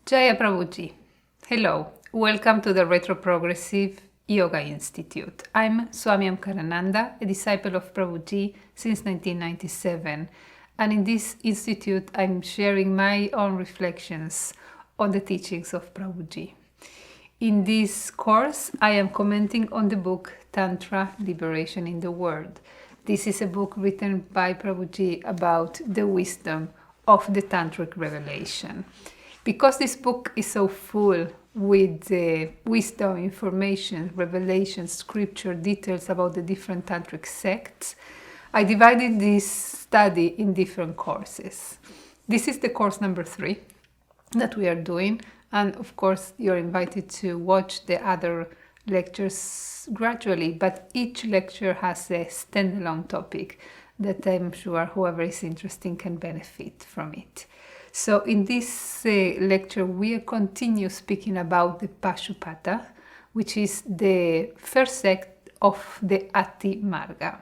Jaya Prabhuji. Hello, welcome to the Retroprogressive Yoga Institute. I'm Swami Omkarananda, a disciple of Prabhuji since 1997, and in this institute I'm sharing my own reflections on the teachings of Prabhuji. In this course, I am commenting on the book Tantra, Liberation in the World. This is a book written by Prabhuji about the wisdom of the Tantric revelation. Because this book is so full with wisdom, information, revelation, scripture, details about the different Tantric sects, I divided this study in different courses. This is the course number 3 that we are doing, and of course you're invited to watch the other lectures gradually, but each lecture has a standalone topic that I'm sure whoever is interested can benefit from it. So in this lecture, we continue speaking about the Pashu-pata, which is the first sect of the Ati Marga.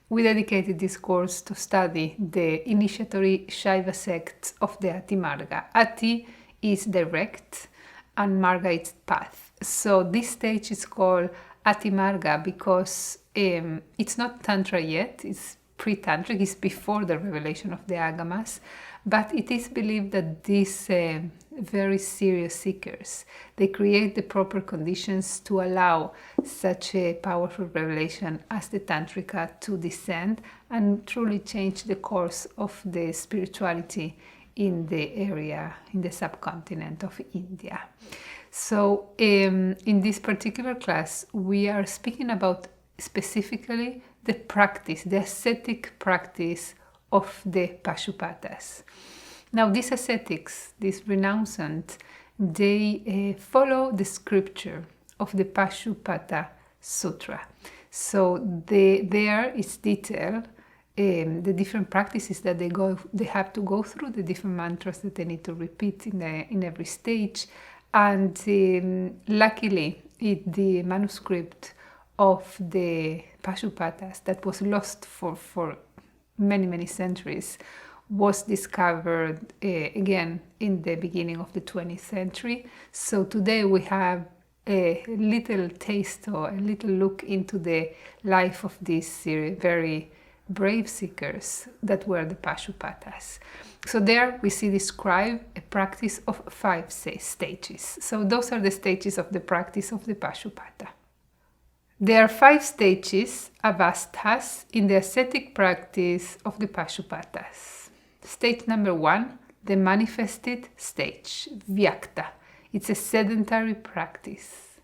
We dedicated this course to study the initiatory Shaiva sects of the Ati Marga. Ati is direct and Marga is path. So this stage is called Ati Marga because it's not Tantra yet, it's pre-Tantric, it's before the revelation of the Agamas. But it is believed that these very serious seekers, they create the proper conditions to allow such a powerful revelation as the Tantrika to descend and truly change the course of the spirituality in the area, in the subcontinent of India. So in this particular class, we are speaking about specifically the practice, the ascetic practice of the Pashu-patas. Now these ascetics, these renouncants, they follow the scripture of the Pashu-pata Sutra. So there is detailed the different practices that they have to go through, the different mantras that they need to repeat in every stage. And luckily, the manuscript of the Pashu-patas that was lost for many centuries was discovered again in the beginning of the 20th century. So today we have a little taste or a little look into the life of these very brave seekers that were the Pashu-patas. So there we see described a practice of 5 stages. So those are the stages of the practice of the Pashu-pata. There are 5 stages, avasthas, in the ascetic practice of the Pashu-patas. Stage number 1, the manifested stage, vyakta. It's a sedentary practice.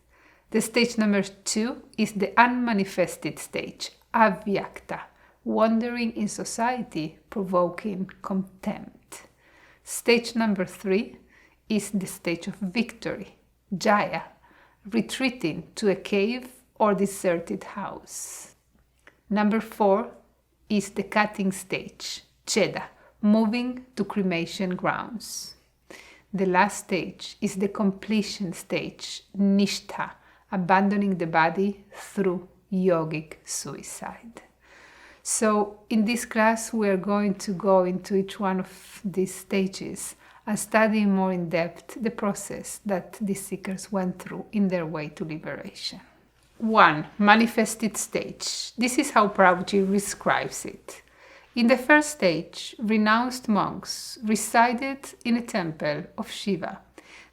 The stage number 2 is the unmanifested stage, avyakta, wandering in society, provoking contempt. Stage number 3 is the stage of victory, jaya, retreating to a cave or deserted house. Number 4 is the cutting stage, cheda, moving to cremation grounds. The last stage is the completion stage, nishtha, abandoning the body through yogic suicide. So in this class we are going to go into each one of these stages and study more in depth the process that these seekers went through in their way to liberation. 1. Manifested stage. This is how Prabhuji describes it. In the first stage, renounced monks resided in a temple of Shiva.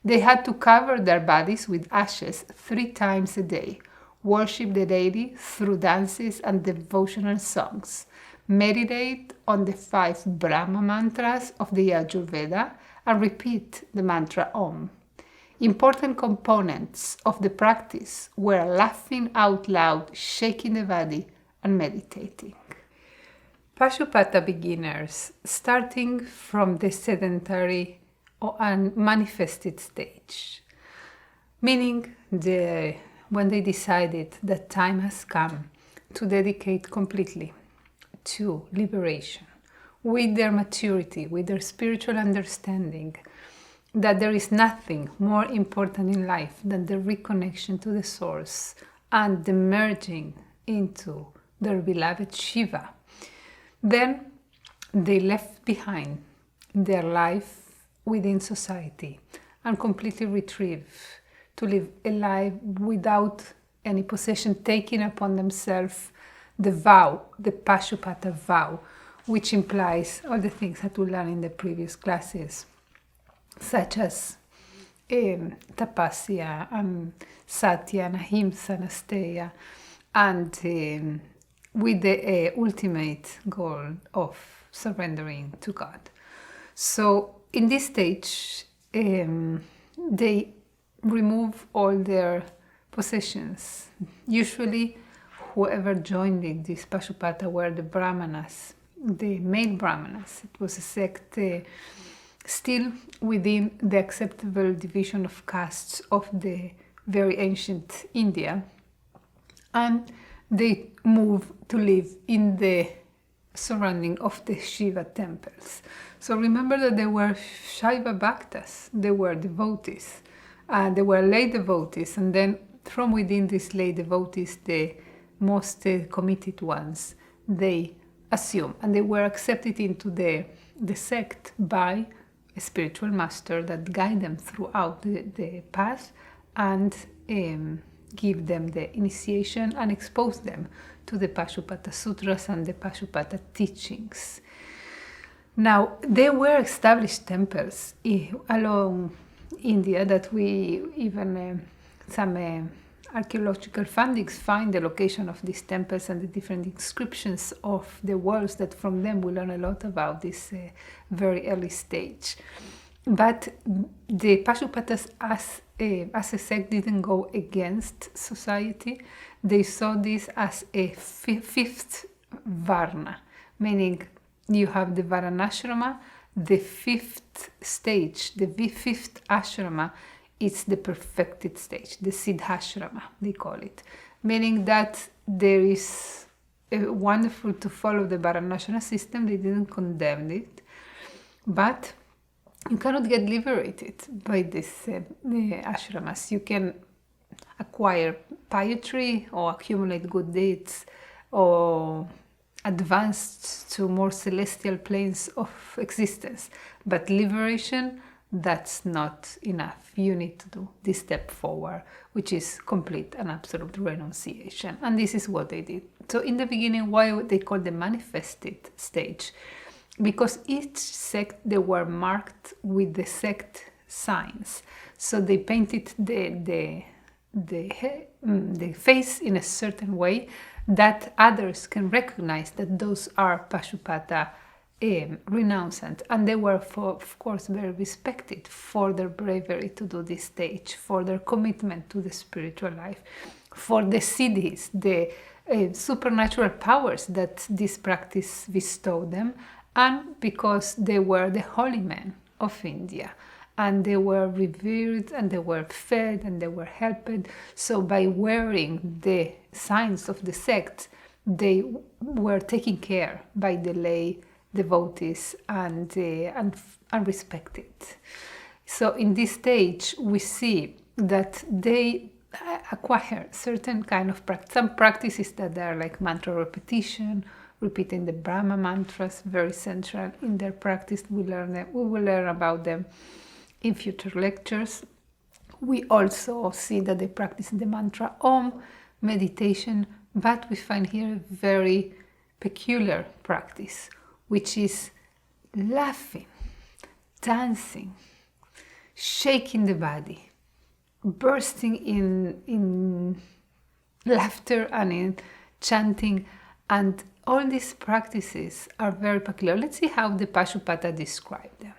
They had to cover their bodies with ashes 3 times a day, worship the deity through dances and devotional songs, meditate on the 5 Brahma mantras of the Yajurveda, and repeat the mantra Om. Important components of the practice were laughing out loud, shaking the body, and meditating. Pashu-pata beginners, starting from the sedentary or unmanifested stage, meaning when they decided that time has come to dedicate completely to liberation, with their maturity, with their spiritual understanding, that there is nothing more important in life than the reconnection to the source and the merging into their beloved Shiva. Then they left behind their life within society and completely retrieve, to live a life without any possession, taking upon themselves the vow, the Pashu-pata vow, which implies all the things that we learned in the previous classes, such as tapasya and satya and ahimsa and asteya, and with the ultimate goal of surrendering to God. So in this stage, they remove all their possessions. Usually, whoever joined in this Pashu-pata were the Brahmanas, the male Brahmanas. It was a sect still within the acceptable division of castes of the very ancient India, and they moved to live in the surrounding of the Shiva temples. So remember that there were Shaiva Bhaktas, they were devotees, they were lay devotees, and then from within these lay devotees, the most committed ones, they assume, and they were accepted into the sect by a spiritual master that guide them throughout the path and give them the initiation and expose them to the Pashu-pata sutras and the Pashu-pata teachings. Now, there were established temples along India that we even some archaeological findings find the location of these temples and the different inscriptions of the walls, that from them we learn a lot about this very early stage. But the Pashu-patas as a sect didn't go against society. They saw this as a fifth varna, meaning you have the Varanashrama, the fifth stage, the fifth ashrama, it's the perfected stage, the Siddhashrama, they call it. Meaning that there is wonderful to follow the Varanashrama system, they didn't condemn it, but you cannot get liberated by these ashramas. You can acquire piety or accumulate good deeds or advance to more celestial planes of existence. But liberation, that's not enough. You need to do this step forward, which is complete and absolute renunciation. And this is what they did. So in the beginning, why they call the manifested stage? Because each sect, they were marked with the sect signs. So they painted the face in a certain way that others can recognize that those are Pashu-pata renouncant. And they were, of course, very respected for their bravery to do this stage, for their commitment to the spiritual life, for the siddhis, the supernatural powers that this practice bestowed them, and because they were the holy men of India. And they were revered, and they were fed, and they were helped. So by wearing the signs of the sect, they were taken care by the lay devotees and respected. So in this stage, we see that they acquire certain kind of some practices that are like mantra repetition, repeating the Brahma mantras, very central in their practice. We will learn about them in future lectures. We also see that they practice the mantra Om, meditation, but we find here a very peculiar practice, which is laughing, dancing, shaking the body, bursting in laughter and in chanting, and all these practices are very peculiar. Let's see how the Pashu-pata describe them.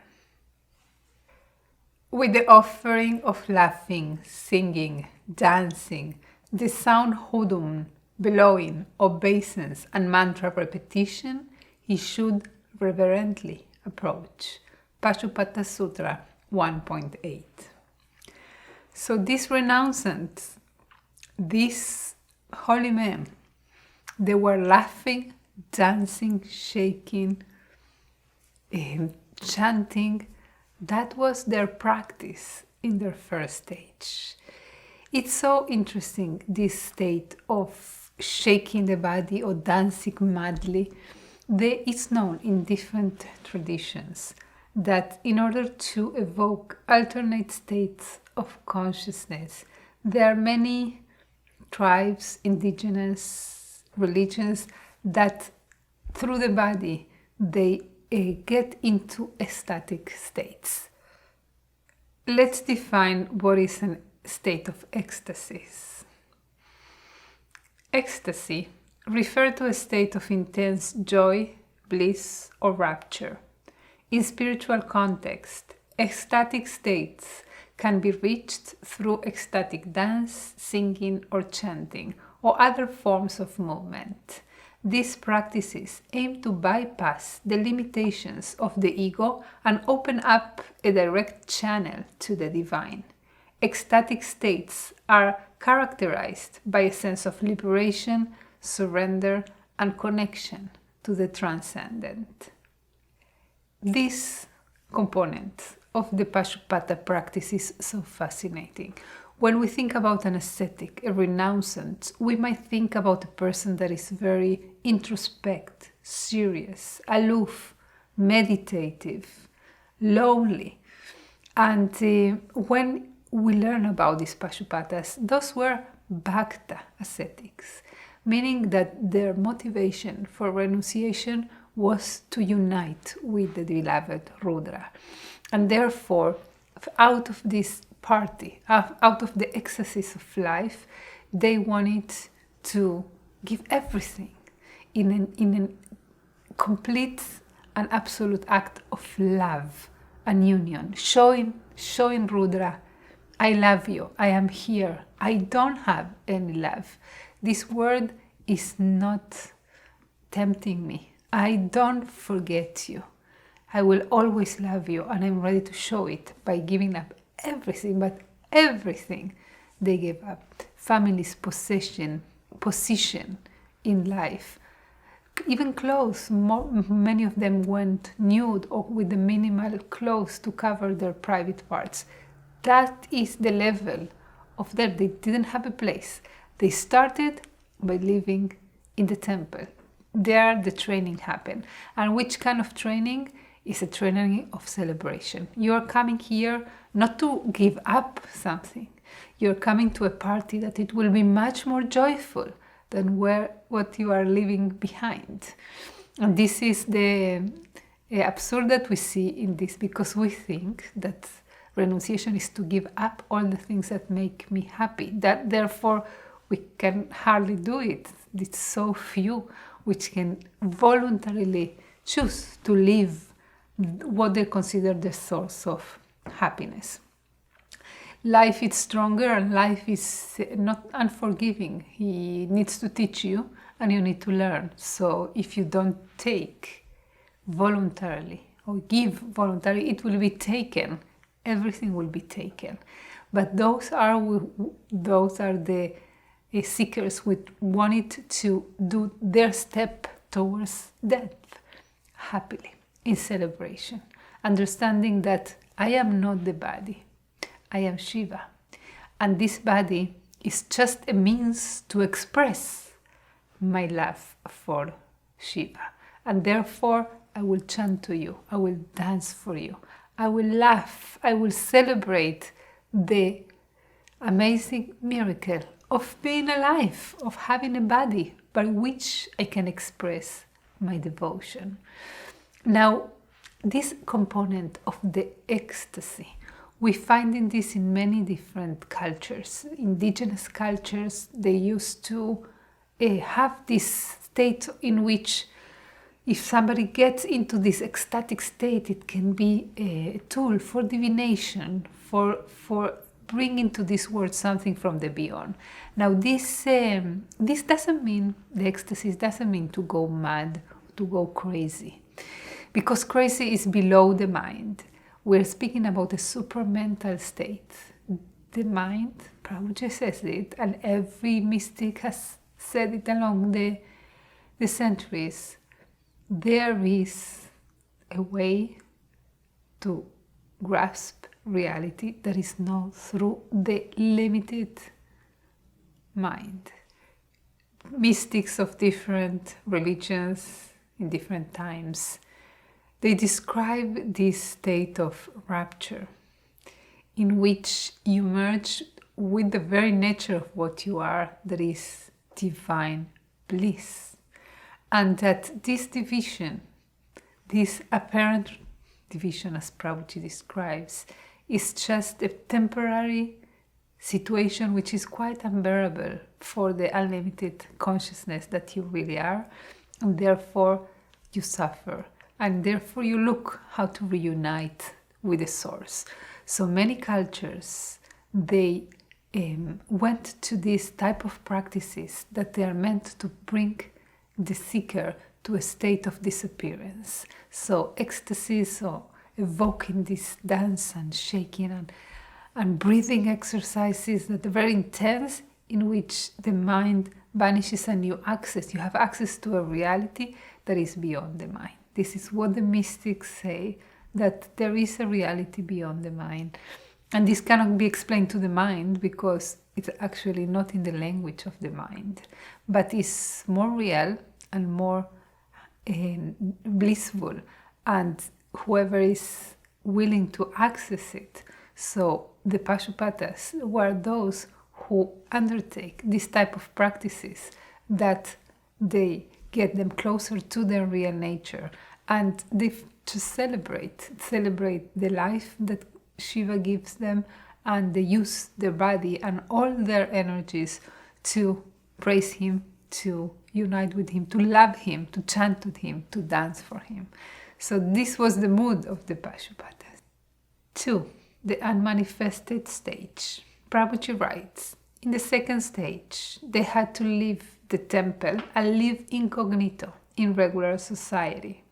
With the offering of laughing, singing, dancing, the sound hodum, blowing, obeisance, and mantra repetition, he should reverently approach. Pashu-pata Sutra 1.8. So these renouncants, these holy men, they were laughing, dancing, shaking, chanting. That was their practice in their first stage. It's so interesting, this state of shaking the body or dancing madly. It's known in different traditions that in order to evoke alternate states of consciousness, there are many tribes, indigenous religions that through the body they get into ecstatic states. Let's define what is a state of ecstasy. Ecstasy refers to a state of intense joy, bliss, or rapture. In spiritual context, ecstatic states can be reached through ecstatic dance, singing, or chanting, or other forms of movement. These practices aim to bypass the limitations of the ego and open up a direct channel to the divine. Ecstatic states are characterized by a sense of liberation, surrender, and connection to the transcendent. This component of the Pashu-pata practice is so fascinating. When we think about an ascetic, a renouncant, we might think about a person that is very introspect, serious, aloof, meditative, lonely. And when we learn about these Pashu-patas, those were bhakta ascetics, meaning that their motivation for renunciation was to unite with the beloved Rudra. And therefore, out of this party, out of the excesses of life, they wanted to give everything in a complete and absolute act of love and union, showing Rudra, I love you, I am here, I don't have any love. This word is not tempting me. I don't forget you. I will always love you, and I'm ready to show it by giving up everything, but everything they gave up. Family's position in life. Even clothes, many of them went nude or with the minimal clothes to cover their private parts. That is the level of that. They didn't have a place. They started by living in the temple. There the training happened. And which kind of training? Is a training of celebration. You are coming here not to give up something. You're coming to a party that it will be much more joyful than what you are leaving behind. And this is the absurd that we see in this, because we think that renunciation is to give up all the things that make me happy. That therefore we can hardly do it. It's so few which can voluntarily choose to live what they consider the source of happiness. Life is stronger and life is not unforgiving. He needs to teach you and you need to learn. So if you don't take voluntarily or give voluntarily, it will be taken. Everything will be taken. But those are the seekers who wanted to do their step towards death happily, in celebration, understanding that I am not the body, I am Shiva. And this body is just a means to express my love for Shiva. And therefore, I will chant to you, I will dance for you, I will laugh, I will celebrate the amazing miracle of being alive, of having a body by which I can express my devotion. Now, this component of the ecstasy, we find in this in many different cultures. Indigenous cultures, they used to have this state in which if somebody gets into this ecstatic state, it can be a tool for divination, for bringing to this world something from the beyond. Now, this doesn't mean, the ecstasy doesn't mean to go mad, to go crazy. Because crazy is below the mind. We're speaking about a supramental state. The mind, Prabhuji says it, and every mystic has said it along the centuries. There is a way to grasp reality that is not through the limited mind. Mystics of different religions in different times They describe this state of rapture in which you merge with the very nature of what you are, that is divine bliss. And that this division, this apparent division as Prabhuji describes, is just a temporary situation which is quite unbearable for the unlimited consciousness that you really are, and therefore you suffer, and therefore you look how to reunite with the source. So many cultures, they went to this type of practices that they are meant to bring the seeker to a state of disappearance. So ecstasy, so evoking this dance and shaking and breathing exercises that are very intense, in which the mind vanishes and you have access to a reality that is beyond the mind. This is what the mystics say, that there is a reality beyond the mind. And this cannot be explained to the mind because it's actually not in the language of the mind, but is more real and more blissful, and whoever is willing to access it. So the Pashu-patas were those who undertake this type of practices, that they get them closer to their real nature, and they just celebrate the life that Shiva gives them, and they use their body and all their energies to praise him, to unite with him, to love him, to chant with him, to dance for him. So this was the mood of the Pashu-patas. 2. The unmanifested stage. Prabhuji writes, in the second stage, they had to leave the temple and live incognito in regular society.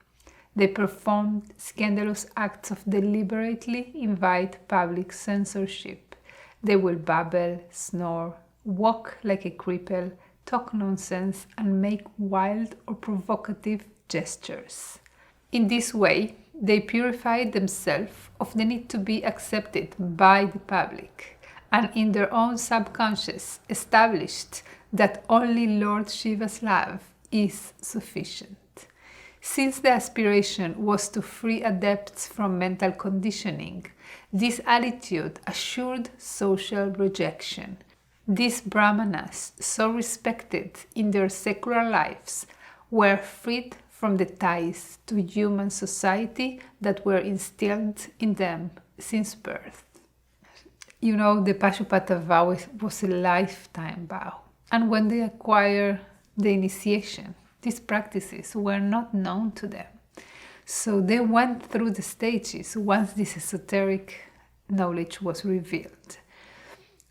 They performed scandalous acts of deliberately invite public censorship. They will babble, snore, walk like a cripple, talk nonsense, and make wild or provocative gestures. In this way, they purified themselves of the need to be accepted by the public, and in their own subconscious established that only Lord Shiva's love is sufficient. Since the aspiration was to free adepts from mental conditioning, this attitude assured social rejection. These brahmanas, so respected in their secular lives, were freed from the ties to human society that were instilled in them since birth. You know, the Pashu-pata vow was a lifetime vow. And when they acquire the initiation, these practices were not known to them. So they went through the stages once this esoteric knowledge was revealed.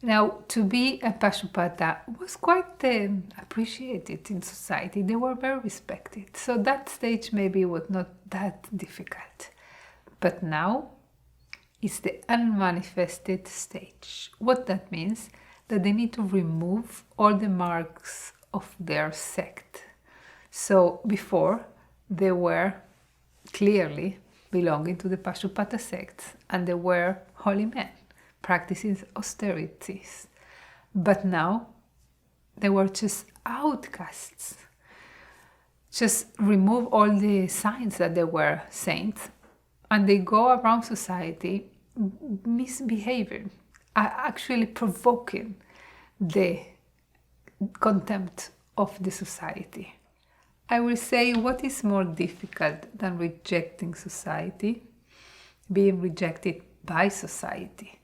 Now, to be a Pashu-pata was quite appreciated in society. They were very respected. So that stage maybe was not that difficult. But now, it's the unmanifested stage. What that means? That they need to remove all the marks of their sect. So before, they were clearly belonging to the Pashu-pata sect, and they were holy men, practicing austerities. But now, they were just outcasts. Just remove all the signs that they were saints, and they go around society misbehaving, actually provoking the contempt of the society. I will say, what is more difficult than rejecting society? Being rejected by society.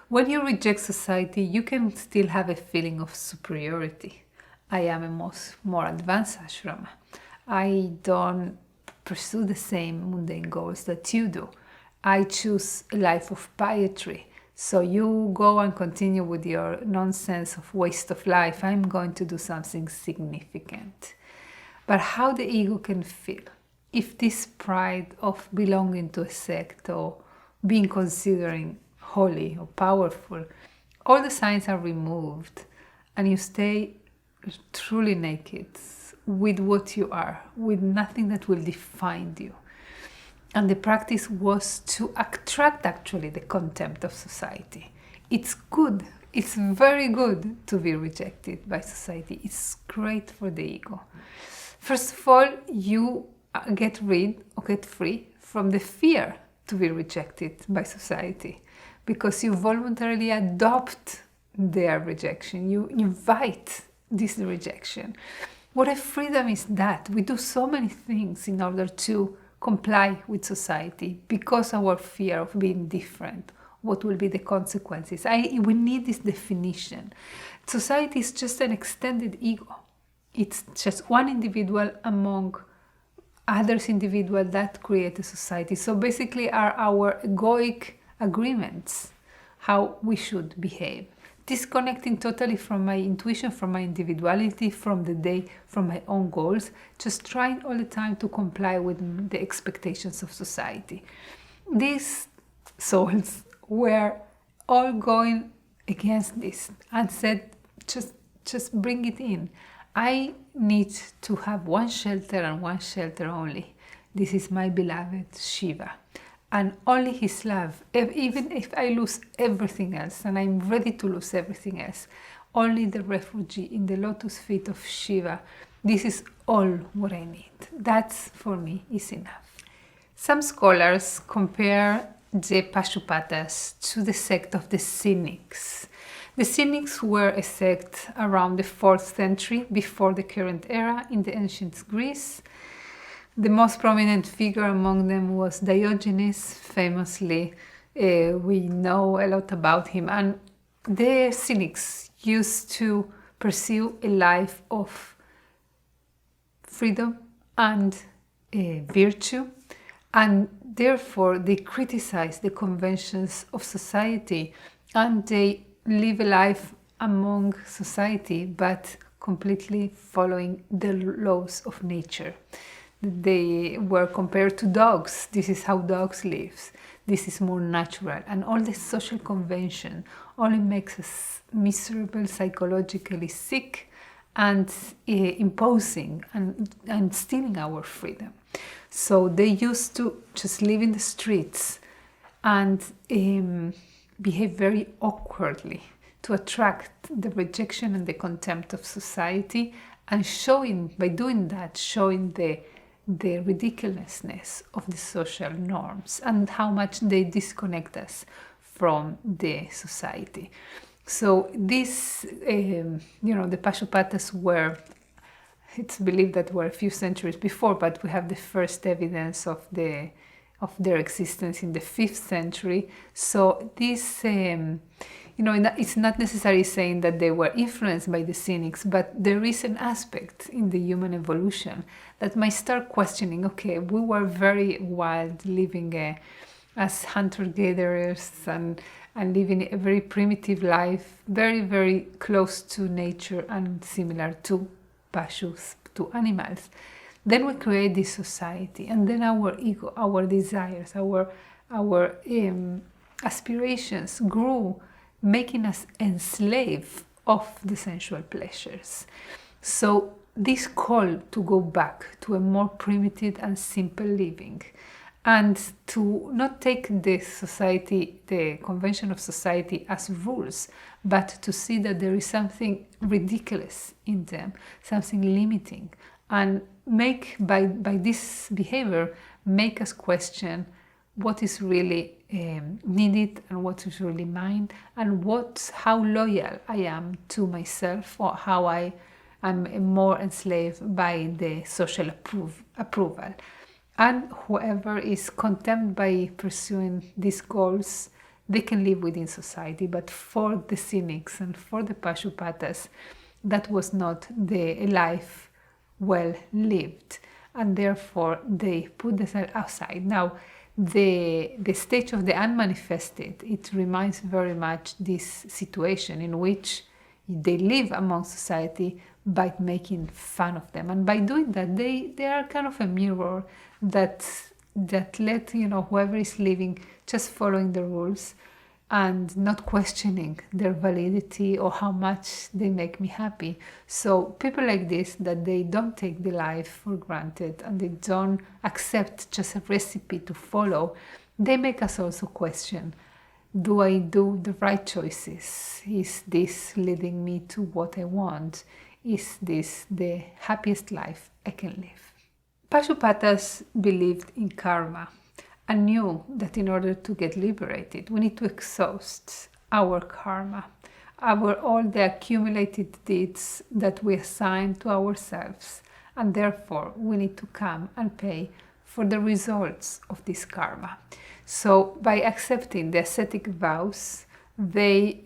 When you reject society, you can still have a feeling of superiority. I am a more advanced ashrama. I don't pursue the same mundane goals that you do. I choose a life of piety. So you go and continue with your nonsense of waste of life. I'm going to do something significant. But how the ego can feel if this pride of belonging to a sect or being considered holy or powerful, all the signs are removed and you stay truly naked with what you are, with nothing that will define you. And the practice was to attract actually the contempt of society. It's good, it's very good to be rejected by society. It's great for the ego. First of all, you get rid or get free from the fear to be rejected by society, because you voluntarily adopt their rejection. You invite this rejection. What a freedom is that! We do so many things in order to comply with society because our fear of being different. What will be the consequences? We need this definition. Society is just an extended ego. It's just one individual among others individuals that create a society. So basically are our egoic agreements, how we should behave. Disconnecting totally from my intuition, from my individuality, from the day, from my own goals, just trying all the time to comply with the expectations of society. These souls were all going against this and said, just bring it in. I need to have one shelter and one shelter only. This is my beloved Shiva. And only his love, even if I lose everything else, and I'm ready to lose everything else, only the refugee in the lotus feet of Shiva, this is all what I need. That, for me, is enough. Some scholars compare the Pashu-patas to the sect of the Cynics. The Cynics were a sect around the 4th century before the current era in the ancient Greece. The most prominent figure among them was Diogenes, famously. We know a lot about him. And the Cynics used to pursue a life of freedom and virtue, and therefore they criticize the conventions of society, and they live a life among society but completely following the laws of nature. They were compared to dogs. This is how dogs live. This is more natural. And all the social convention only makes us miserable, psychologically sick, and imposing and stealing our freedom. So they used to just live in the streets and behave very awkwardly to attract the rejection and the contempt of society, and by doing that, showing the ridiculousness of the social norms and how much they disconnect us from the society. So this, the Pashu-patas were, it's believed that were a few centuries before, but we have the first evidence of their existence in the 5th century. So this, it's not necessarily saying that they were influenced by the Cynics, but there is an aspect in the human evolution that might start questioning, okay, we were very wild, living as hunter-gatherers and living a very primitive life, very, very close to nature and similar to Pashus, to animals. Then we create this society, and then our ego, our desires, our aspirations grew, making us enslaved of the sensual pleasures. So this call to go back to a more primitive and simple living, and to not take the convention of society as rules, but to see that there is something ridiculous in them, something limiting, and by this behavior, make us question what is really needed and what is really mine, and how loyal I am to myself, or how I am more enslaved by the social approval. And whoever is content by pursuing these goals, they can live within society. But for the Cynics and for the Pashu-patas, that was not a life well lived, and therefore they put themselves outside. Now, the stage of the unmanifested, it reminds very much this situation in which they live among society by making fun of them, and by doing that they are kind of a mirror that let whoever is living just following the rules and not questioning their validity or how much they make me happy. So people like this, that they don't take the life for granted and they don't accept just a recipe to follow, they make us also question, do I do the right choices? Is this leading me to what I want? Is this the happiest life I can live? Pashu-patas believed in karma. and knew that in order to get liberated, we need to exhaust our karma, all the accumulated deeds that we assign to ourselves, and therefore we need to come and pay for the results of this karma. So by accepting the ascetic vows, they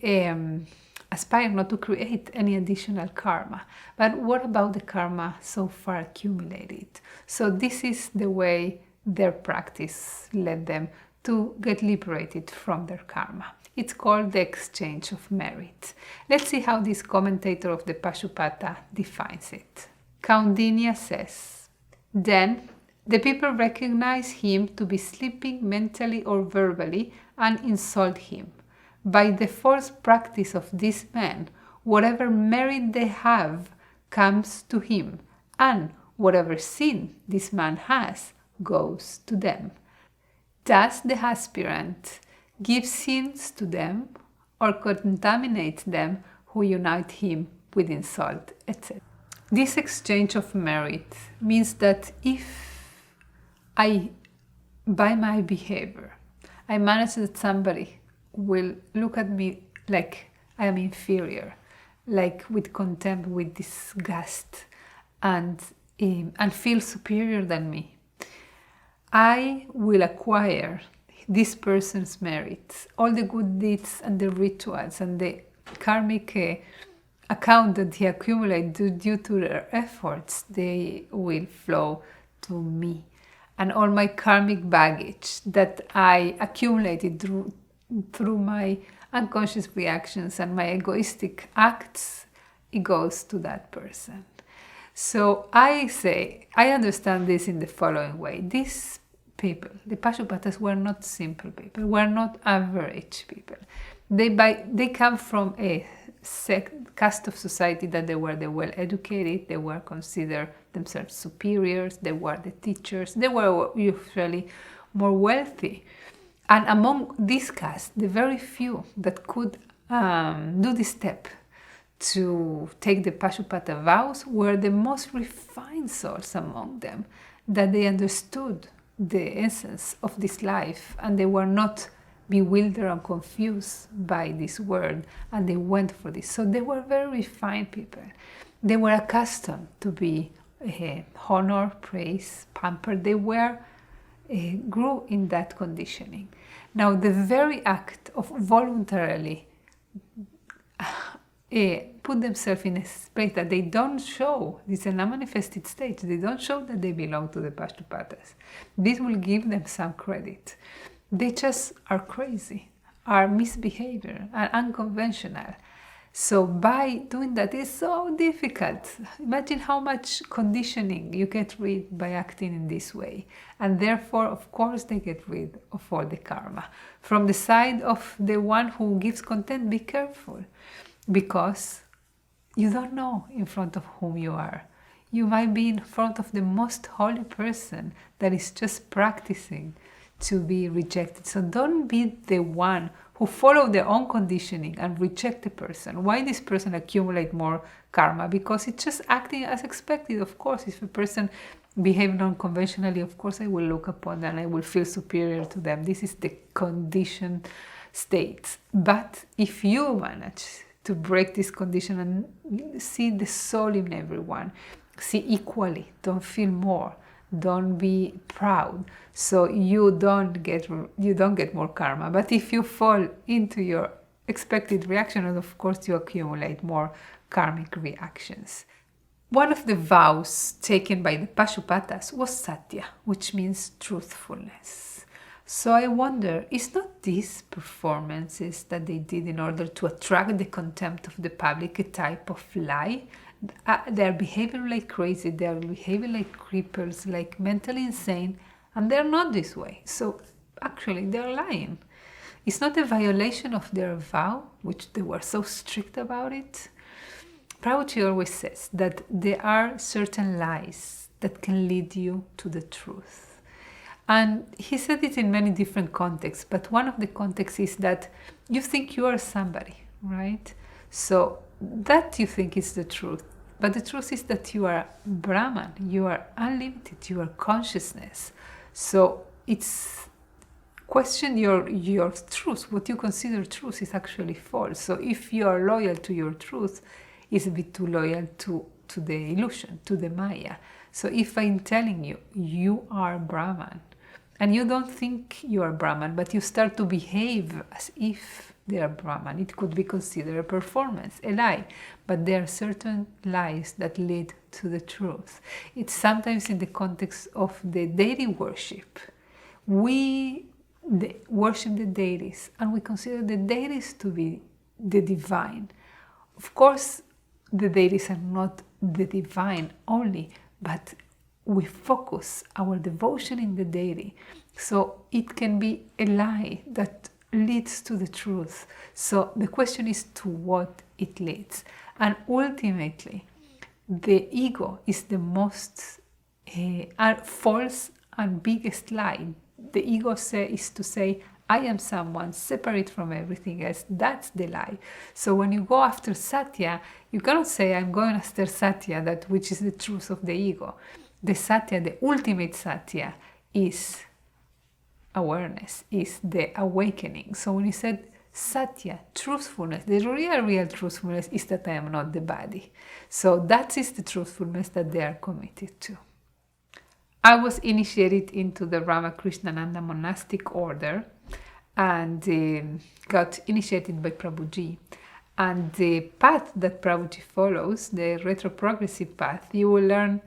aspire not to create any additional karma. But what about the karma so far accumulated? So this is the way their practice led them to get liberated from their karma. It's called the exchange of merit. Let's see how this commentator of the Pashu-pata defines it. Kaundinya says, then the people recognize him to be sleeping mentally or verbally and insult him. By the forced practice of these men, whatever merit they have comes to him, and whatever sin this man has goes to them. Thus the aspirant gives sins to them or contaminates them who unite him with insult, etc. This exchange of merit means that if by my behavior, I manage that somebody will look at me like I am inferior, like with contempt, with disgust, and feel superior than me, I will acquire this person's merits, all the good deeds and the rituals and the karmic account that he accumulated due to their efforts, they will flow to me. And all my karmic baggage that I accumulated through my unconscious reactions and my egoistic acts, it goes to that person. So I understand this in the following way. These people, the Pashu-patas, were not simple people, were not average people. They come from a caste of society that they were the well-educated, they were considered themselves superiors, they were the teachers, they were usually more wealthy. And among this caste, the very few that could do this step to take the Pashu-pata vows were the most refined souls among them, that they understood the essence of this life and they were not bewildered and confused by this word, and they went for this. So they were very refined people. They were accustomed to be honored, praised, pampered. They grew in that conditioning. Now, the very act of voluntarily put themselves in a space that they don't show, this is an unmanifested state, they don't show that they belong to the Pashu-patas. This will give them some credit. They just are crazy, are misbehavior, are unconventional. So by doing that, it's so difficult. Imagine how much conditioning you get rid by acting in this way. And therefore, of course, they get rid of all the karma. From the side of the one who gives content, be careful, because you don't know in front of whom you are. You might be in front of the most holy person that is just practicing to be rejected. So don't be the one who follow their own conditioning and reject the person. Why this person accumulate more karma? Because it's just acting as expected. Of course, if a person behaves non-conventionally, of course I will look upon them and I will feel superior to them. This is the conditioned state. But if you manage to break this condition and see the soul in everyone, see equally, don't feel more, don't be proud, so you don't get more karma. But if you fall into your expected reaction, and of course you accumulate more karmic reactions. One of the vows taken by the Pashu-patas was satya, which means truthfulness. So I wonder, is not these performances that they did in order to attract the contempt of the public a type of lie? They're behaving like crazy, they're behaving like creepers, like mentally insane, and they're not this way. So actually they're lying. It's not a violation of their vow, which they were so strict about it. Prabhuji always says that there are certain lies that can lead you to the truth. And he said it in many different contexts, but one of the contexts is that you think you are somebody, right? So that you think is the truth. But the truth is that you are Brahman, you are unlimited, you are consciousness. So it's question your truth. What you consider truth is actually false. So if you are loyal to your truth, it's a bit too loyal to the illusion, to the Maya. So if I'm telling you, you are Brahman, and you don't think you are Brahman, but you start to behave as if they are Brahman, it could be considered a performance, a lie. But there are certain lies that lead to the truth. It's sometimes in the context of the deity worship. We worship the deities, and we consider the deities to be the divine. Of course, the deities are not the divine only, but we focus our devotion in the deity. So it can be a lie that leads to the truth. So the question is to what it leads. And ultimately, the ego is the most false and biggest lie. The ego is to say, I am someone separate from everything else. That's the lie. So when you go after Satya, you cannot say, I'm going after Satya, that which is the truth of the ego. The Satya, the ultimate Satya, is awareness, is the awakening. So when you said Satya, truthfulness, the real truthfulness is that I am not the body. So that is the truthfulness that they are committed to. I was initiated into the Ramakrishnananda monastic order and got initiated by Prabhuji. And the path that Prabhuji follows, the retroprogressive path, you will learn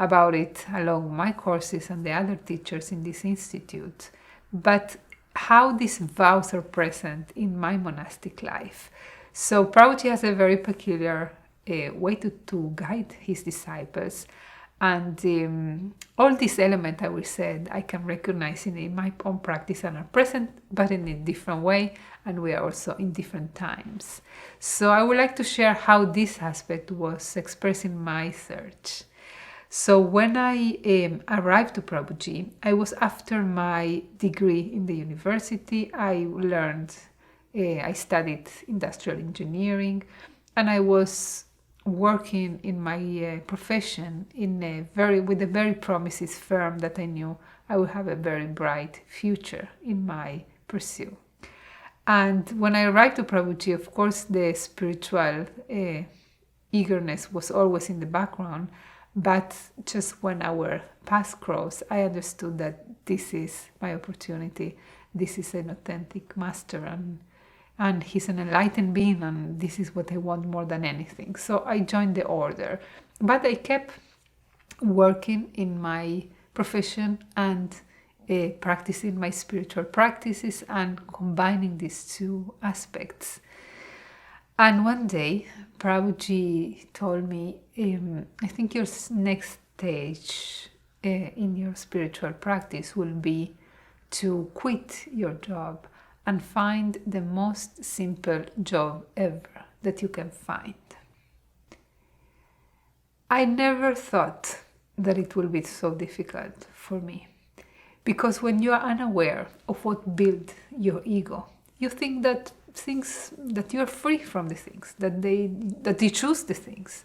about it along my courses and the other teachers in this institute. But how these vows are present in my monastic life. So Prabhuji has a very peculiar way to guide his disciples. And all these elements I will say I can recognize in my own practice and are present, but in a different way, and we are also in different times. So I would like to share how this aspect was expressed in my search. So when I arrived to Prabhuji, I was after my degree in the university. I studied industrial engineering, and I was working in my profession with a very promising firm that I knew I would have a very bright future in my pursuit. And when I arrived to Prabhuji, of course, the spiritual eagerness was always in the background. But just when our paths crossed, I understood that this is my opportunity. This is an authentic master, and he's an enlightened being, and this is what I want more than anything. So I joined the order. But I kept working in my profession and practicing my spiritual practices and combining these two aspects. And one day, Prabhuji told me, I think your next stage in your spiritual practice will be to quit your job and find the most simple job ever that you can find. I never thought that it will be so difficult for me, because when you are unaware of what built your ego, you think that you are free from the things, that they choose the things,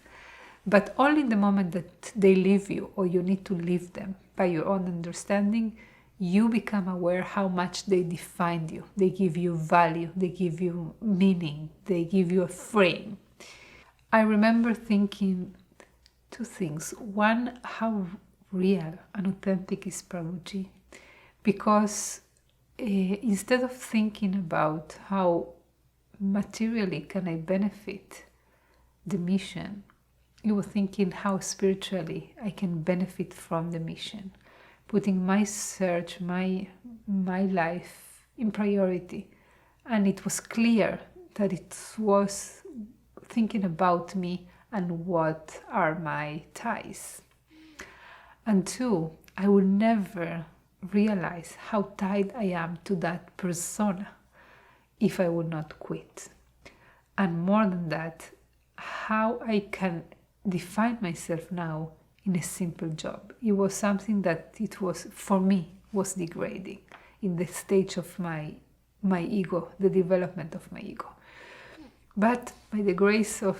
but only in the moment that they leave you or you need to leave them by your own understanding, you become aware how much they define you. They give you value, they give you meaning, they give you a frame. I remember thinking two things. One, how real and authentic is Prabhuji, because instead of thinking about how materially can I benefit the mission, you were thinking how spiritually I can benefit from the mission, putting my search, my life in priority. And it was clear that it was thinking about me and what are my ties. And two, I will never realize how tied I am to that persona if I would not quit. And more than that, how I can define myself now in a simple job. It was something that it was, for me, was degrading in the stage of my ego, the development of my ego. But by the grace of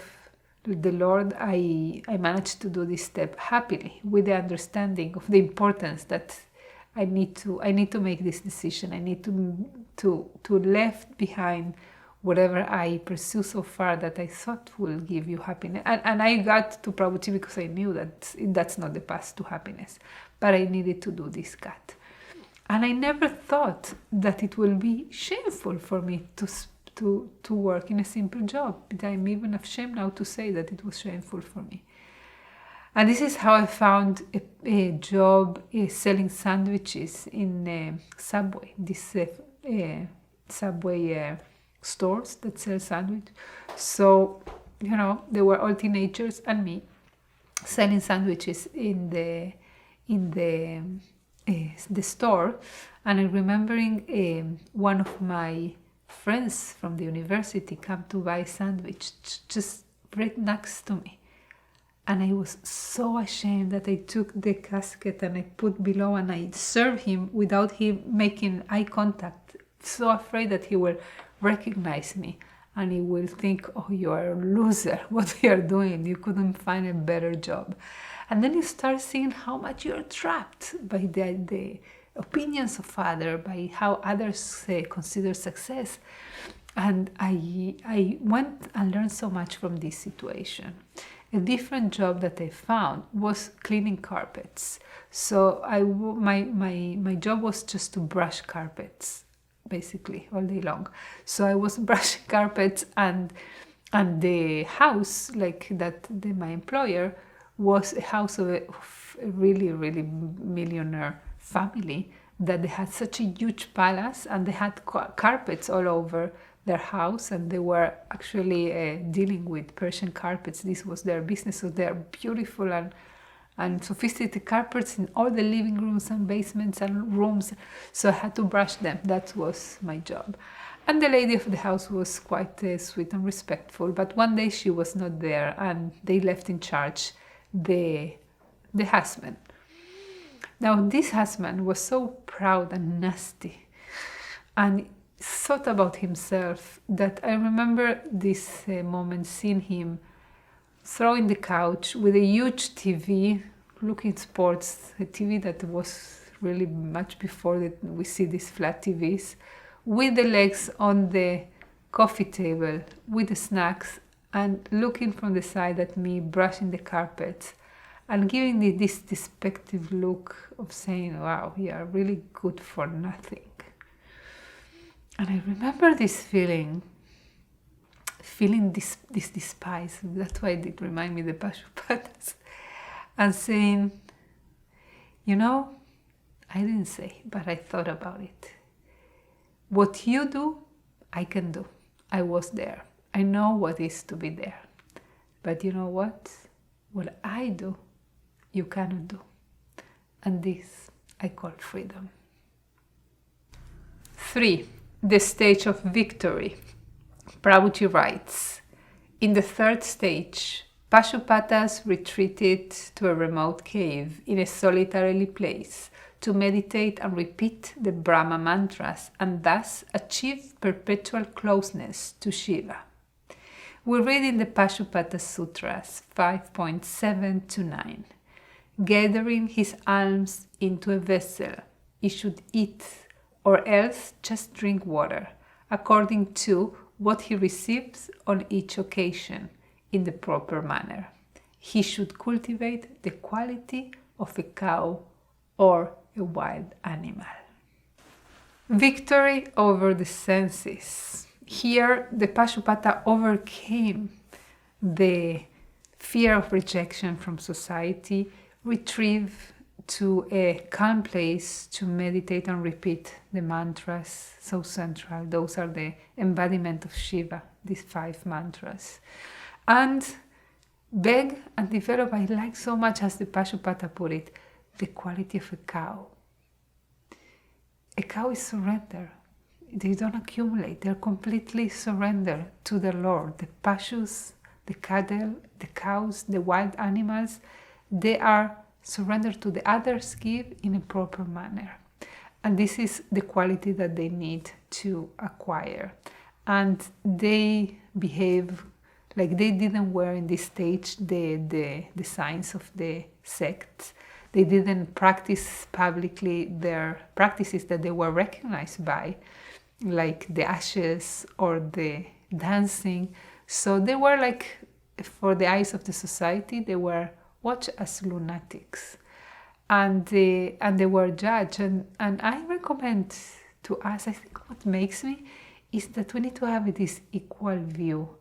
the Lord, I managed to do this step happily, with the understanding of the importance that I need to make this decision. I need to left behind whatever I pursue so far that I thought will give you happiness. And I got to Prabhuji because I knew that that's not the path to happiness. But I needed to do this cut. And I never thought that it will be shameful for me to work in a simple job. But I'm even ashamed now to say that it was shameful for me. And this is how I found a job selling sandwiches in Subway, this Subway stores that sell sandwich. So, they were all teenagers and me selling sandwiches in the store. And I'm remembering one of my friends from the university come to buy a sandwich just right next to me. And I was so ashamed that I took the casket and I put below and I served him without him making eye contact. So afraid that he will recognize me and he will think, oh, you are a loser. What you are doing? You couldn't find a better job. And then you start seeing how much you are trapped by the opinions of others, by how others consider success. And I went and learned so much from this situation. A different job that I found was cleaning carpets. So my job was just to brush carpets, basically, all day long. So I was brushing carpets, and the house, like that, my employer, was a house of a really, really millionaire family, that they had such a huge palace and they had carpets all over their house, and they were actually dealing with Persian carpets. This was their business, so they're beautiful and sophisticated carpets in all the living rooms and basements and rooms. So I had to brush them. That was my job. And the lady of the house was quite sweet and respectful, but one day she was not there and they left in charge the husband. Now this husband was so proud and nasty and thought about himself that I remember this moment seeing him throwing the couch with a huge TV, looking sports, a TV that was really much before that we see these flat TVs, with the legs on the coffee table, with the snacks, and looking from the side at me, brushing the carpet, and giving me this despective look of saying, wow, you are really good for nothing. And I remember this feeling this despise. That's why it reminded me of the Pashu-patas. And saying, I didn't say, but I thought about it. What you do, I can do. I was there. I know what it is to be there. But you know what? What I do, you cannot do. And this I call freedom. 3. The stage of victory. Prabhuji writes, in the third stage, Pashu-patas retreated to a remote cave in a solitary place to meditate and repeat the Brahma mantras and thus achieve perpetual closeness to Shiva. We read in the Pashu-patas Sutras 5.7 to 9, gathering his alms into a vessel, he should eat or else just drink water, according to what he receives on each occasion in the proper manner. He should cultivate the quality of a cow or a wild animal. Victory over the senses. Here, the Pashu-pata overcame the fear of rejection from society, retrieved to a calm place to meditate and repeat the mantras, so central. Those are the embodiment of Shiva, these 5 mantras. And beg and develop, I like so much as the Pashu-pata put it, the quality of a cow. A cow is surrender. They don't accumulate. They're completely surrendered to the Lord. The Pashus, the cattle, the cows, the wild animals, they are surrendered to the others give in a proper manner. And this is the quality that they need to acquire. And they behave like they didn't wear in this stage the signs of the sect. They didn't practice publicly their practices that they were recognized by, like the ashes or the dancing. So they were like, for the eyes of the society, they were watched as lunatics. And they were judged. And I recommend to us, I think what makes me is that we need to have this equal view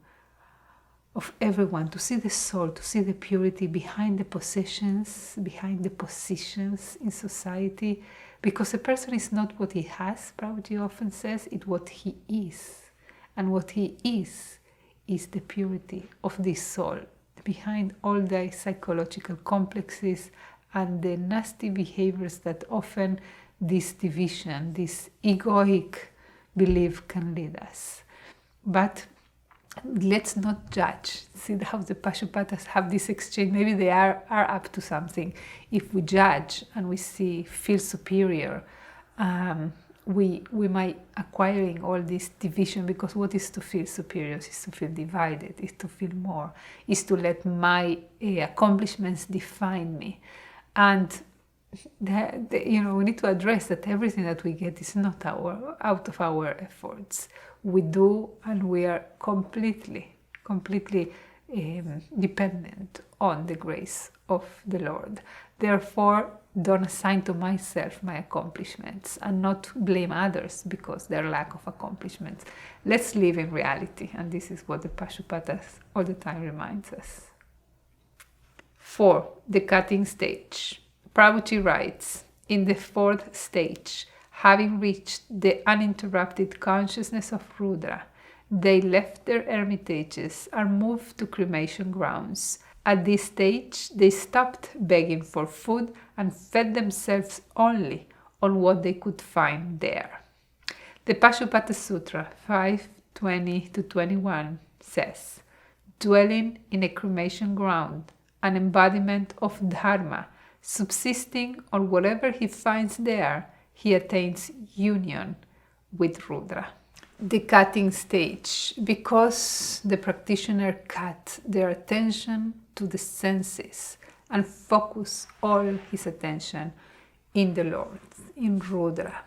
of everyone, to see the soul, to see the purity behind the possessions, behind the positions in society, because a person is not what he has, Prabhuji often says, it's what he is. And what he is the purity of this soul, behind all the psychological complexes and the nasty behaviors that often this division, this egoic belief can lead us. But let's not judge. See how the Pashu-patas have this exchange. Maybe they are up to something. If we judge and we feel superior, we might acquiring all this division, because what is to feel superior is to feel divided, is to feel more, is to let my accomplishments define me. And we need to address that everything that we get is not out of our efforts. We do, and we are completely dependent on the grace of the Lord. Therefore, don't assign to myself my accomplishments and not blame others because their lack of accomplishments. Let's live in reality, and this is what the Pashu-patas all the time reminds us. 4. The cutting stage. Prabhuji writes, in the 4th stage, having reached the uninterrupted consciousness of Rudra, they left their hermitages and moved to cremation grounds. At this stage, they stopped begging for food and fed themselves only on what they could find there. The Pashu-patas Sutra 5:20-21 says, dwelling in a cremation ground, an embodiment of Dharma, subsisting on whatever he finds there, he attains union with Rudra. The cutting stage, because the practitioner cut their attention to the senses and focus all his attention in the Lord, in Rudra.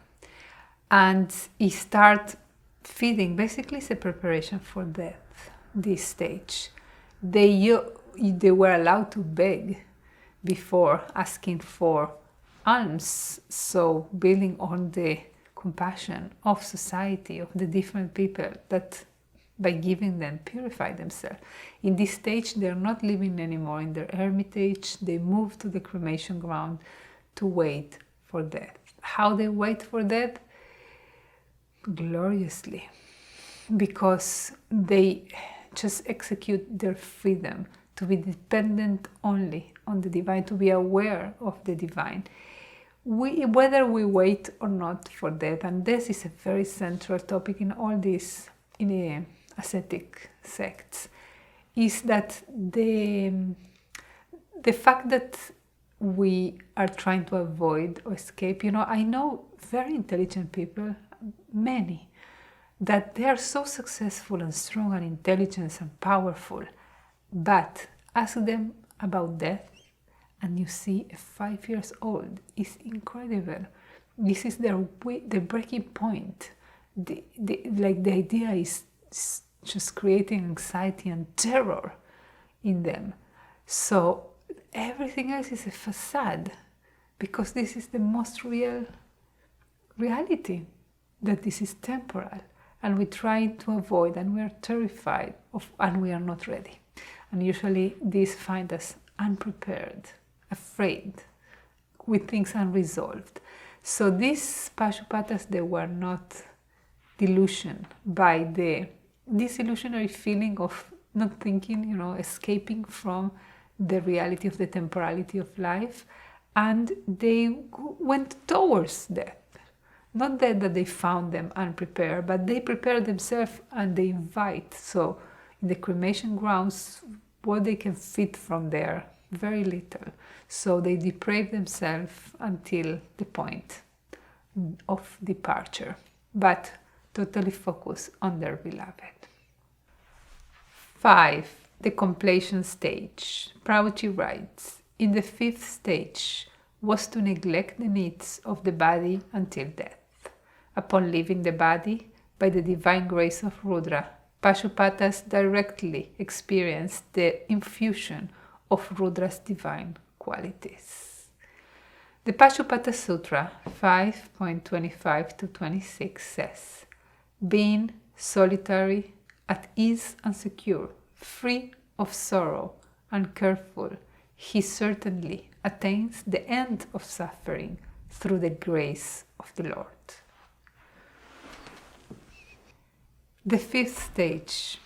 And he start feeding, basically it's a preparation for death, this stage. They were allowed to beg before asking for alms, so building on the compassion of society, of the different people that by giving them purify themselves. In this stage, they're not living anymore in their hermitage. They move to the cremation ground to wait for death. How they wait for death? Gloriously, because they just execute their freedom to be dependent only on the divine, to be aware of the divine. Whether we wait or not for death, and this is a very central topic in all these ascetic sects, is that the fact that we are trying to avoid or escape. I know very intelligent people, many, that they are so successful and strong and intelligent and powerful, but ask them about death, and you see a 5 years old is incredible. This is the breaking point. The idea is just creating anxiety and terror in them. So everything else is a facade, because this is the most real reality, that this is temporal, and we try to avoid, and we are terrified of, and we are not ready. And usually these find us unprepared, afraid, with things unresolved. So these Pashu-patas, they were not delusioned by this illusionary feeling of not thinking, escaping from the reality of the temporality of life, and they went towards death. Not that they found them unprepared, but they prepared themselves and they invite. So in the cremation grounds, what they can fit from there, very little. So they deprave themselves until the point of departure, but totally focus on their beloved. 5. The completion stage. Prabhuji writes, in the 5th stage, was to neglect the needs of the body until death. Upon leaving the body, by the divine grace of Rudra, Pashu-patas directly experienced the infusion of Rudra's divine qualities. The Pashu-pata Sutra 5.25 to 26 says, being solitary, at ease and secure, free of sorrow and careful, he certainly attains the end of suffering through the grace of the Lord. The fifth stage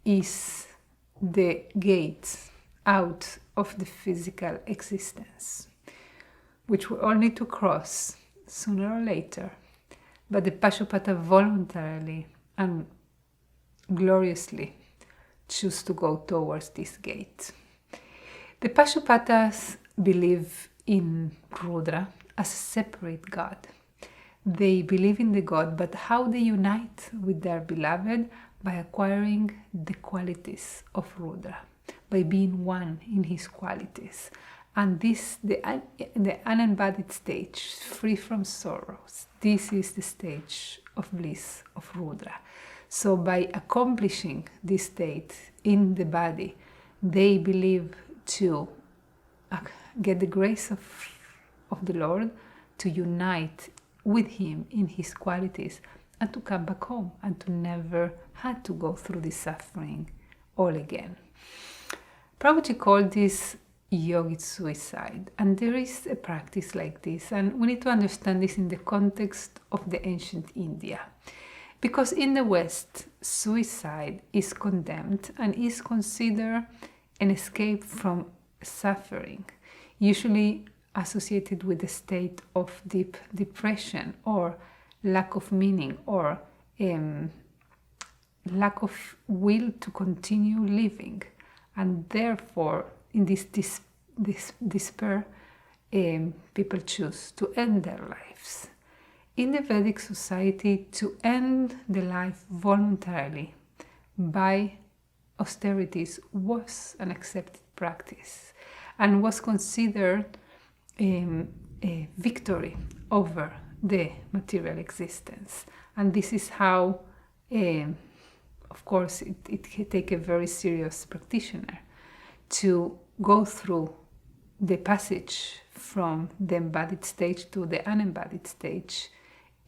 is the gate out of the physical existence, which we all need to cross sooner or later, but the Pashu-pata voluntarily and gloriously choose to go towards this gate. The Pashu-patas believe in Rudra as a separate God. They believe in the God, but how they unite with their beloved? By acquiring the qualities of Rudra, by being one in his qualities. And this, the unembodied stage, free from sorrows, this is the stage of bliss of Rudra. So by accomplishing this state in the body, they believe to get the grace of the Lord, to unite with him in his qualities, and to come back home and to never have to go through this suffering all again. Prabhuji called this yogic suicide, and there is a practice like this, and we need to understand this in the context of the ancient India. Because in the West, suicide is condemned and is considered an escape from suffering, usually associated with a state of deep depression or lack of meaning or lack of will to continue living. And therefore, in this despair, people choose to end their lives. In the Vedic society, to end the life voluntarily by austerities was an accepted practice and was considered a victory over the material existence. And this is how, of course, it can take a very serious practitioner to go through the passage from the embodied stage to the unembodied stage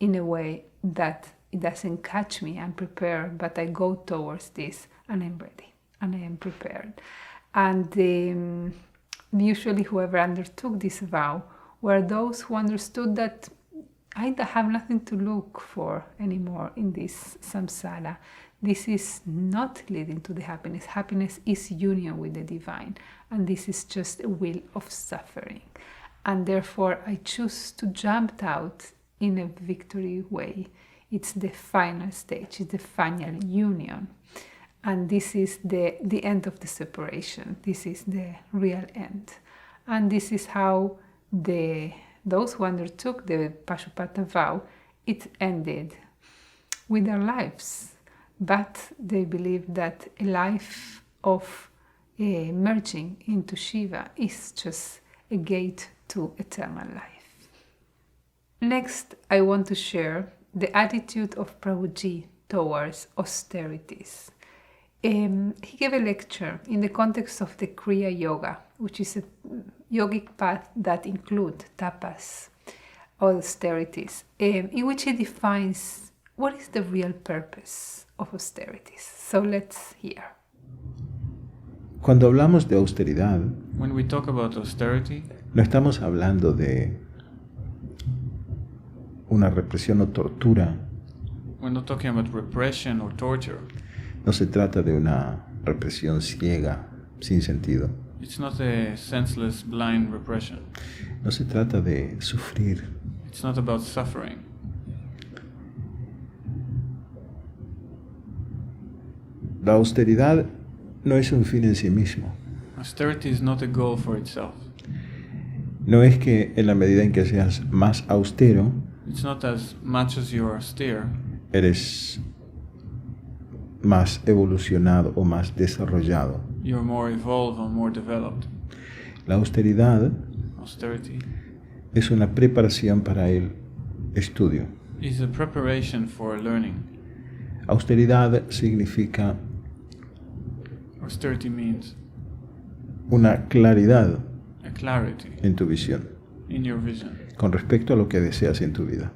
in a way that it doesn't catch me. I'm prepared, but I go towards this and I'm ready and I am prepared. And usually whoever undertook this vow were those who understood that I have nothing to look for anymore in this samsara. This is not leading to the happiness. Happiness is union with the divine, and this is just a will of suffering. And therefore I choose to jump out in a victory way. It's the final stage, it's the final union. And this is the end of the separation. This is the real end. And this is how those who undertook the Pashu-pata vow, it ended with their lives. But they believe that a life of merging into Shiva is just a gate to eternal life. Next, I want to share the attitude of Prabhuji towards austerities. He gave a lecture in the context of the Kriya Yoga, which is a yogic path that includes tapas, austerities, in which he defines what is the real purpose of austerities. So let's hear. Cuando hablamos de austeridad, when we talk about austerity, no estamos hablando de una represión o tortura. We're not talking about repression or torture. No se trata de una represión ciega, sin sentido. It's not a senseless, blind repression. No se trata de sufrir. It's not about suffering. La austeridad no es un fin en sí mismo. Austerity is not a goal for itself. No es que en la medida en que seas más austero, It's not as much as you're austere, eres más evolucionado o más desarrollado. you're more evolved or more developed. La austeridad Austerity es una preparación para el estudio. is a preparation for learning. Austeridad significa Austerity means una claridad a clarity en tu visión in your vision, con respecto a lo que deseas en tu vida.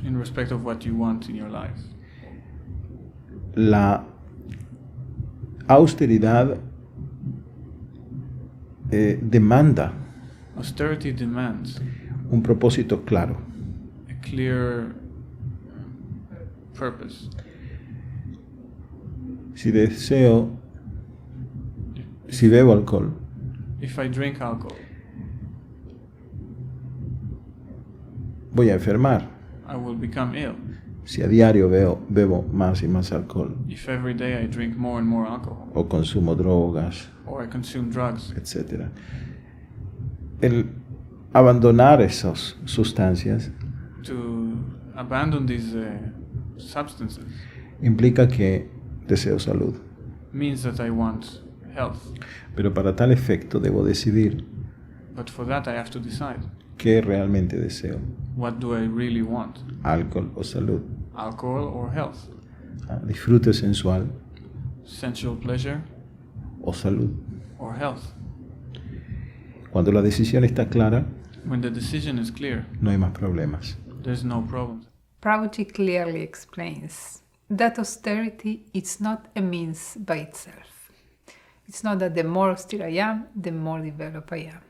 in respect of what you want in your life. La austeridad demanda Austerity demands un propósito claro. a clear purpose. Si bebo alcohol, If I drink alcohol, voy a enfermar. I will become ill. Si a diario bebo más y más alcohol, If every day I drink more and more alcohol, o consumo drogas, or I consume drugs, etc. El abandonar esas sustancias to abandon these substances implica que deseo salud. means that I want health. Pero para tal efecto debo decidir But for that I have to decide, qué realmente deseo, what do I really want? alcohol o salud, Alcohol or health? disfrute sensual Sensual pleasure o salud. or health? Cuando la decisión está clara, When the decision is clear, no hay más problemas. there's no problem. Prabhuji clearly explains that austerity is not a means by itself. It's not that the more austere I am, the more developed I am.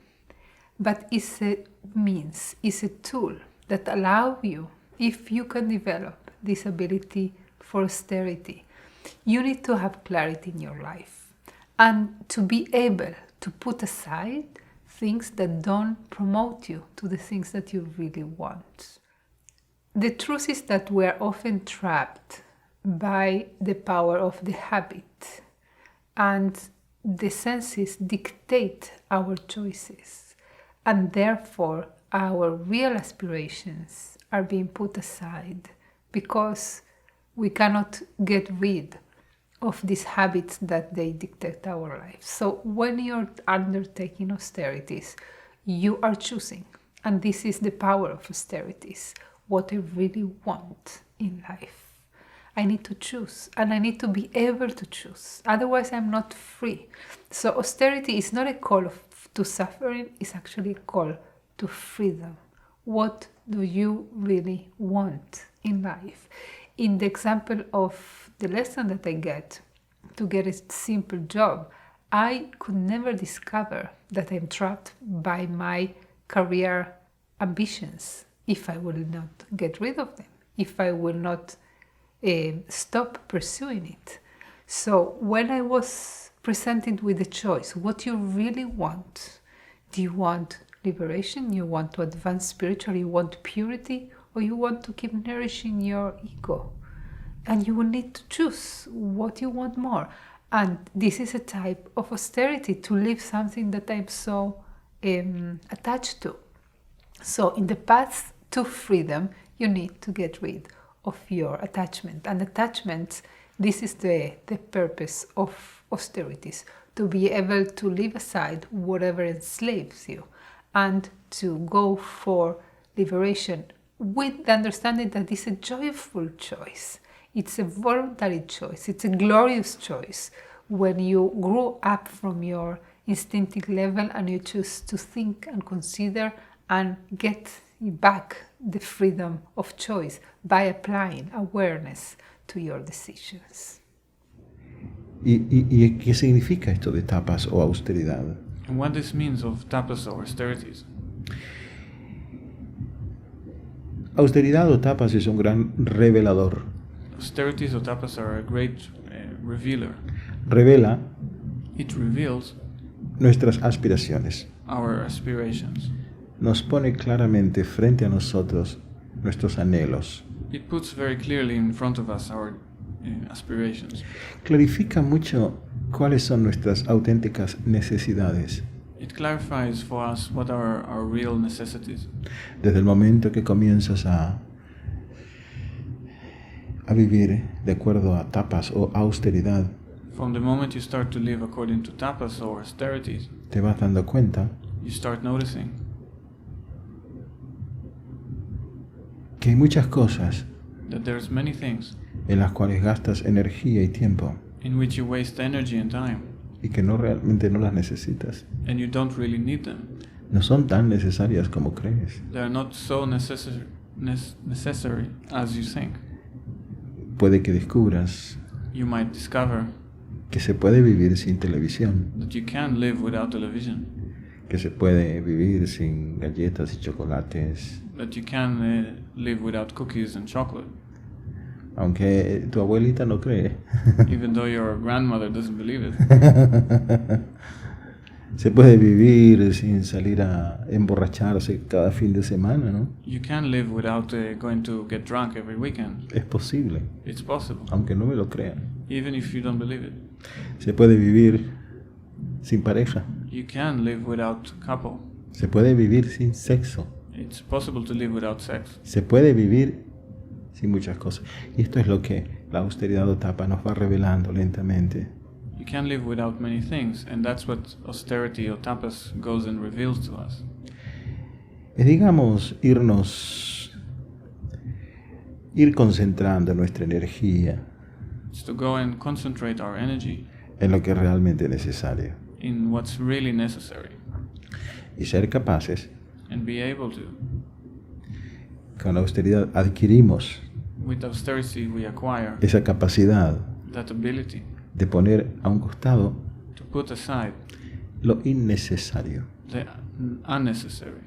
But it's a means, it's a tool that allows you, if you can develop this ability for austerity, you need to have clarity in your life and to be able to put aside things that don't promote you to the things that you really want. The truth is that we are often trapped by the power of the habit, and the senses dictate our choices, and therefore our real aspirations are being put aside because we cannot get rid of these habits that they dictate our lives. So when you're undertaking austerities, you are choosing, and this is the power of austerities, what I really want in life. I need to choose, and I need to be able to choose. Otherwise, I'm not free. So austerity is not a call to suffering, it's actually a call to freedom. What do you really want in life? In the example of the lesson that I get to get a simple job, I could never discover that I'm trapped by my career ambitions if I will not get rid of them, if I will not stop pursuing it. So when I was presented with the choice, what you really want, do you want liberation, you want to advance spiritually, you want purity, or you want to keep nourishing your ego? And you will need to choose what you want more. And this is a type of austerity, to leave something that I'm so attached to. So in the path to freedom, you need to get rid of your attachment. And attachment, this is the purpose of austerities, to be able to leave aside whatever enslaves you and to go for liberation with the understanding that it's a joyful choice. It's a voluntary choice. It's a glorious choice when you grow up from your instinctive level and you choose to think and consider and get back the freedom of choice by applying awareness to your decisions. ¿Y qué significa esto de tapas o austeridad? And what this means of tapas or austerities. Austeridad o tapas es un gran revelador. Austerities or tapas are a great revealer. Revela It reveals nuestras aspiraciones. our aspirations. Nos pone claramente frente a nosotros nuestros anhelos. It puts very clearly in front of us our aspirations. Clarifica mucho cuáles son nuestras auténticas necesidades. It clarifies for us what are our real necessities. Desde el momento que comienzas a vivir de acuerdo a tapas o austeridad, From the moment you start to live according to tapas or austerities, te vas dando cuenta you start noticing que hay muchas cosas that there's many things en las cuales gastas energía y tiempo in which you waste energy and time, y que realmente no las necesitas. and you don't really need them. No son tan necesarias como crees. They are not so necessary as you think. Puede que descubras You might discover que se puede vivir sin televisión, that you can live without television, que se puede vivir sin galletas y chocolates, that you can live without cookies and chocolate, aunque tu abuelita no cree. even though your grandmother doesn't believe it. Se puede vivir sin salir a emborracharse cada fin de semana, ¿no? You can live without going to get drunk every weekend. Es posible, It's possible, aunque no me lo crean. even if you don't believe it. Se puede vivir sin pareja, You can live without couple. se puede vivir sin sexo, It's possible to live without sex. se puede vivir sin muchas cosas. Y esto es lo que la austeridad o tapa nos va revelando lentamente. You can live without many things, and that's what austerity or tapas goes and reveals to us. Es, digamos, ir concentrando nuestra energía It's to go and concentrate our energy en lo que es realmente necesario in what's really necessary, y ser capaces, and be able to. con la austeridad adquirimos With austerity we acquire esa capacidad that ability de poner a un costado to put aside lo innecesario. the unnecessary.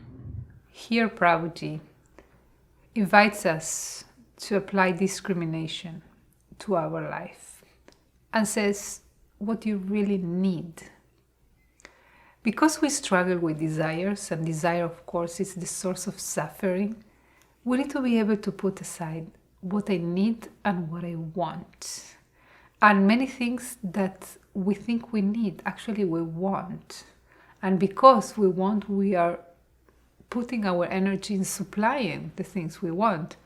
Here, Prabhuji invites us to apply discrimination to our life and says what you really need. Because we struggle with desires, and desire, of course, is the source of suffering, we need to be able to put aside what I need and what I want. And many things that we think we need, actually we want. And because we want, we are putting our energy in supplying the things we want,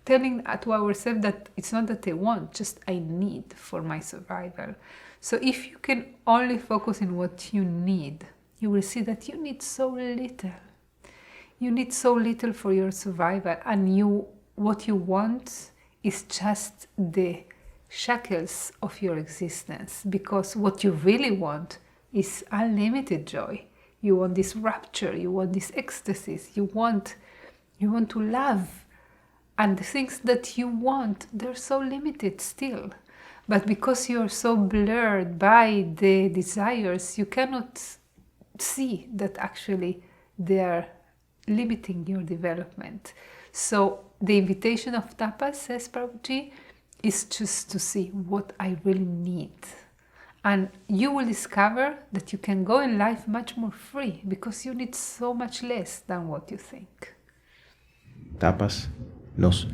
telling to ourselves that it's not that I want, just I need for my survival. So if you can only focus on what you need, you will see that you need so little. You need so little for your survival, and what you want is just the shackles of your existence, because what you really want is unlimited joy. You want this rapture, you want this ecstasy, you want to love. And the things that you want, they're so limited still. But because you're so blurred by the desires, you cannot see that actually they are limiting your development. So the invitation of tapas, says Prabhuji, is just to see what I really need. And you will discover that you can go in life much more free, because you need so much less than what you think. Tapas nos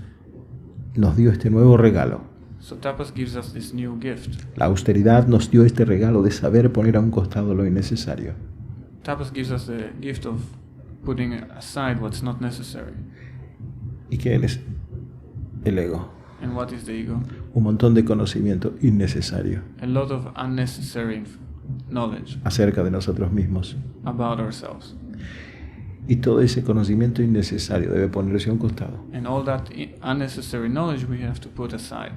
dio este nuevo regalo. So tapas gives us this new gift. La austeridad nos dio este regalo de saber poner a un costado lo innecesario. Tapas gives us the gift of putting aside what's not necessary. ¿Y qué es el ego? And what is the ego? Un montón de conocimiento innecesario A lot of unnecessary knowledge acerca de nosotros mismos. about ourselves. Y todo ese conocimiento innecesario debe ponerse a un costado. And all that unnecessary knowledge we have to put aside.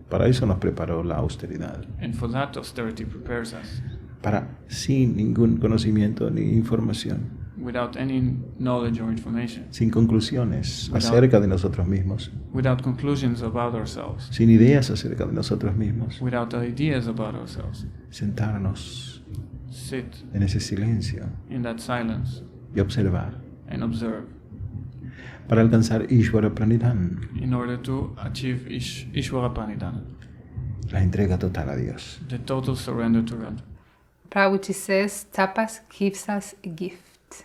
Para eso nos preparó la austeridad. And for that, austerity prepares us. Para sin ningún conocimiento ni información, Without any knowledge or information. sin conclusiones acerca de nosotros mismos, Without conclusions about ourselves. sin ideas acerca de nosotros mismos, Without ideas about ourselves. sentarnos Sit en ese silencio in that silence y observar and observe para alcanzar Ishvara Pranidhan, in order to achieve Ishvara Pranidhana, la entrega total a Dios. the total surrender to God. Prabhuji says tapas gives us a gift,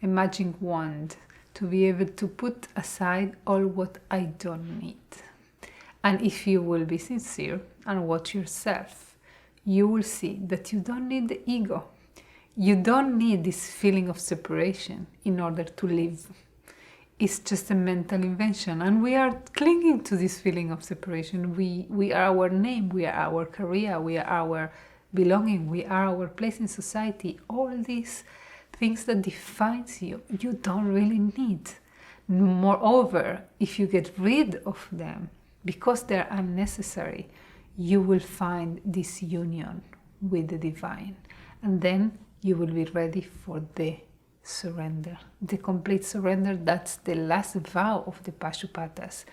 a magic wand, to be able to put aside all what I don't need. And if you will be sincere and watch yourself, you will see that you don't need the ego. You don't need this feeling of separation in order to live. It's just a mental invention, and we are clinging to this feeling of separation. We are our name, we are our career, we are our belonging, we are our place in society. All these things that defines you, you don't really need. Moreover, if you get rid of them because they're unnecessary, you will find this union with the divine, and then you will be ready for the surrender, the complete surrender. That's the last vow of the Pashu-patas,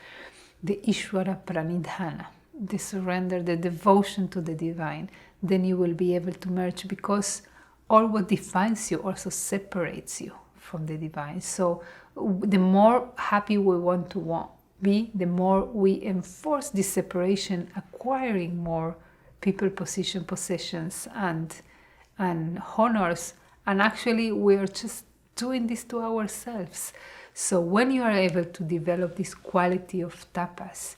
the Ishvara Pranidhana, the surrender, the devotion to the divine. Then you will be able to merge, because all what defines you also separates you from the divine. So the more happy we want to be, the more we enforce this separation, acquiring more people, position, possessions, and honors. And actually, we're just doing this to ourselves. So when you are able to develop this quality of tapas,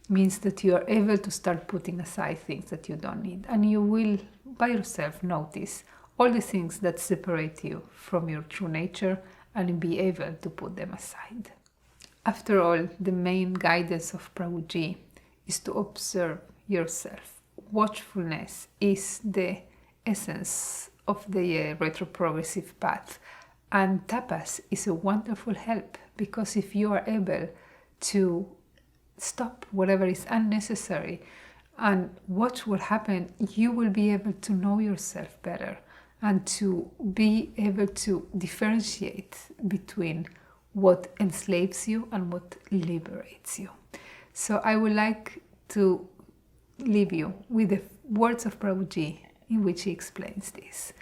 means that you are able to start putting aside things that you don't need. And you will, by yourself, notice all the things that separate you from your true nature, and be able to put them aside. After all, the main guidance of Prabhuji is to observe yourself. Watchfulness is the essence of the retroprogressive path. And tapas is a wonderful help, because if you are able to stop whatever is unnecessary and watch what happens, you will be able to know yourself better and to be able to differentiate between what enslaves you and what liberates you. So I would like to leave you with the words of Prabhuji in which he explains this.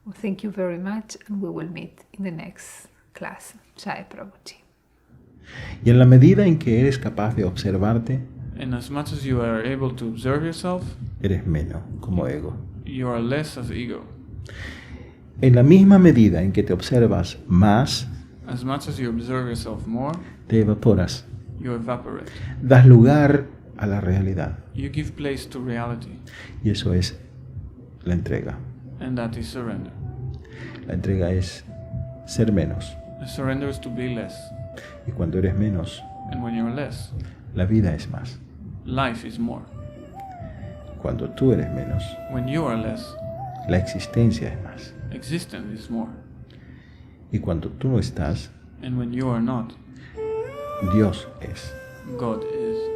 Well, thank you very much, and we will meet in the next class. Jai Prabhuji. Y en la medida en que eres capaz de observarte, And as much as you are able to observe yourself, eres menos como ego. you are less as ego. En la misma medida en que te observas más, As much as you observe yourself more, te evaporas, you evaporate. das lugar a la realidad. You give place to reality, Y eso es la entrega. and that is surrender. La entrega es ser menos. The surrender is to be less, Y cuando eres menos, and when you're less, la vida es más. life is more. Cuando tú eres menos, When you are less, la existencia es más. existence is more. Y cuando tú no estás, And when you are not, Dios es. God is.